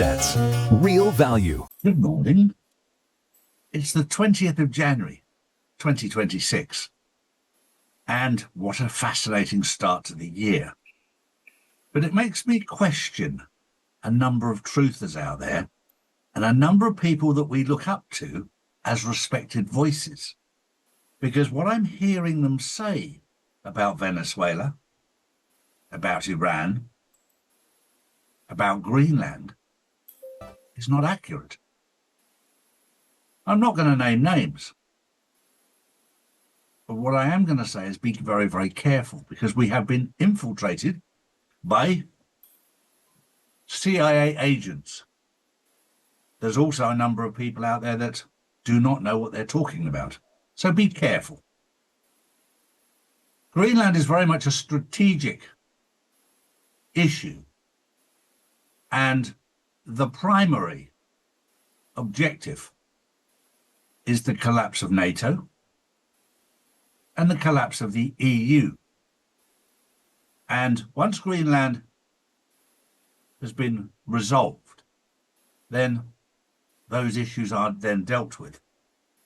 assets. Real value. Good morning. It's the 20th of January, 2026. And what a fascinating start to the year. But it makes me question a number of truthers out there and a number of people that we look up to as respected voices. Because what I'm hearing them say about Venezuela, about Iran, about Greenland is not accurate. I'm not going to name names. But what I am going to say is be very, very careful, because we have been infiltrated by CIA agents. There's also a number of people out there that do not know what they're talking about. So be careful. Greenland is very much a strategic issue. And the primary objective is the collapse of NATO and the collapse of the EU. And once Greenland has been resolved, then those issues are then dealt with.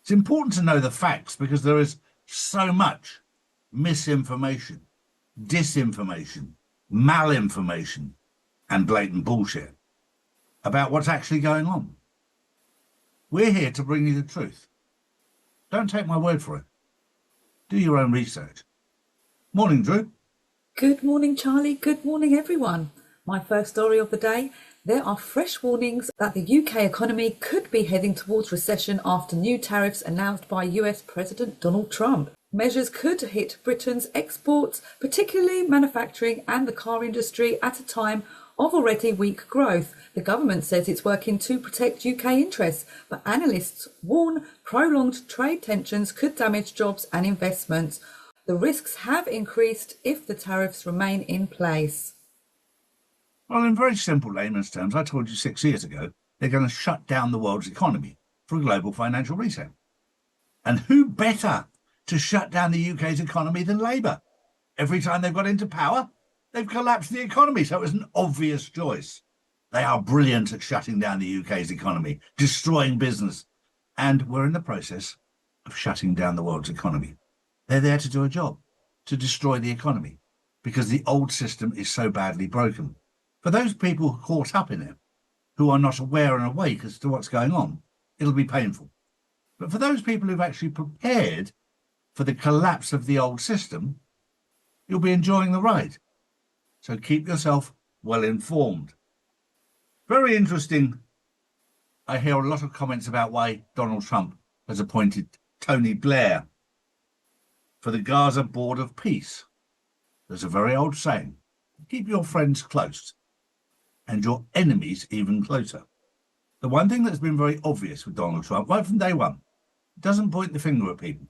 It's important to know the facts, because there is so much misinformation, disinformation, malinformation, and blatant bullshit about what's actually going on. We're here to bring you the truth. Don't take my word for it. Do your own research. Morning, Drew. Good morning, Charlie. Good morning, everyone. My first story of the day. There are fresh warnings that the UK economy could be heading towards recession after new tariffs announced by US President Donald Trump. Measures could hit Britain's exports, particularly manufacturing and the car industry, at a time of already weak growth. The government says it's working to protect UK interests, but analysts warn prolonged trade tensions could damage jobs and investments. The risks have increased if the tariffs remain in place. Well, in very simple layman's terms, I told you 6 years ago, they're going to shut down the world's economy for a global financial reset. And who better to shut down the UK's economy than Labour? Every time they've got into power, they've collapsed the economy. So it was an obvious choice. They are brilliant at shutting down the UK's economy, destroying business. And we're in the process of shutting down the world's economy. They're there to do a job, to destroy the economy, because the old system is so badly broken. For those people caught up in it, who are not aware and awake as to what's going on, it'll be painful. But for those people who've actually prepared for the collapse of the old system, you'll be enjoying the ride. So keep yourself well informed. Very interesting. I hear a lot of comments about why Donald Trump has appointed Tony Blair for the Gaza Board of Peace. There's a very old saying, keep your friends close and your enemies even closer. The one thing that's been very obvious with Donald Trump, right from day one, he doesn't point the finger at people.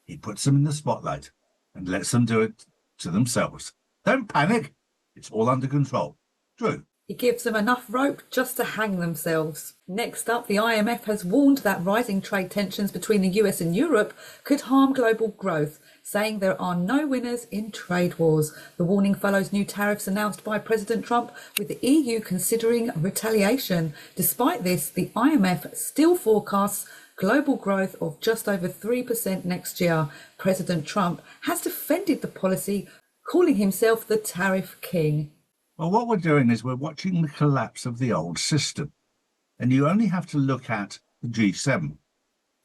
He puts them in the spotlight and lets them do it to themselves. Don't panic. It's all under control. Drew. He gives them enough rope just to hang themselves. Next up, the IMF has warned that rising trade tensions between the US and Europe could harm global growth, saying there are no winners in trade wars. The warning follows new tariffs announced by President Trump, with the EU considering retaliation. Despite this, the IMF still forecasts global growth of just over 3% next year. President Trump has defended the policy, calling himself the tariff king. Well, what we're doing is we're watching the collapse of the old system. And you only have to look at the G7.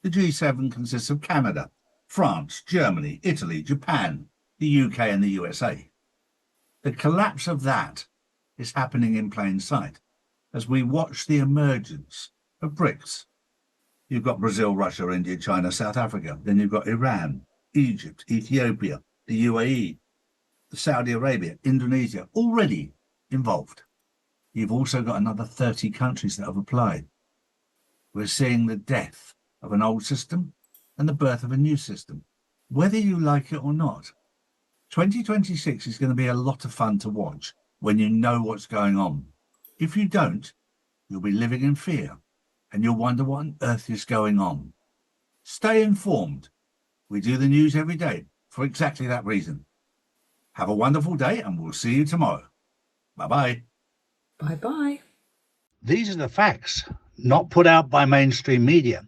The G7 consists of Canada, France, Germany, Italy, Japan, the UK and the USA. The collapse of that is happening in plain sight as we watch the emergence of BRICS. You've got Brazil, Russia, India, China, South Africa. Then you've got Iran, Egypt, Ethiopia, the UAE, Saudi Arabia, Indonesia, already involved. You've also got another 30 countries that have applied. We're seeing the death of an old system and the birth of a new system, whether you like it or not. 2026 is going to be a lot of fun to watch when you know what's going on. If you don't, you'll be living in fear and you'll wonder what on earth is going on. Stay informed. We do the news every day for exactly that reason. Have a wonderful day and we'll see you tomorrow. Bye-bye. Bye-bye. These are the facts, not put out by mainstream media.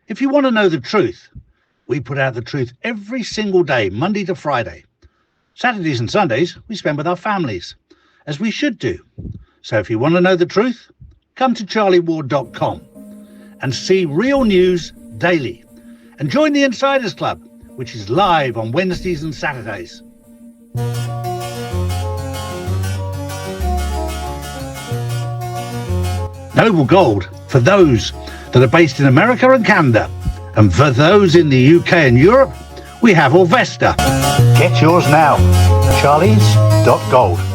If you want to know the truth, we put out the truth every single day, Monday to Friday. Saturdays and Sundays we spend with our families, as we should do. So if you want to know the truth, come to charlieward.com and see real news daily. And join the Insiders Club, which is live on Wednesdays and Saturdays. Noble Gold for those that are based in America and Canada. And for those in the UK and Europe, we have Orvesta. Get yours now. Charlies.gold.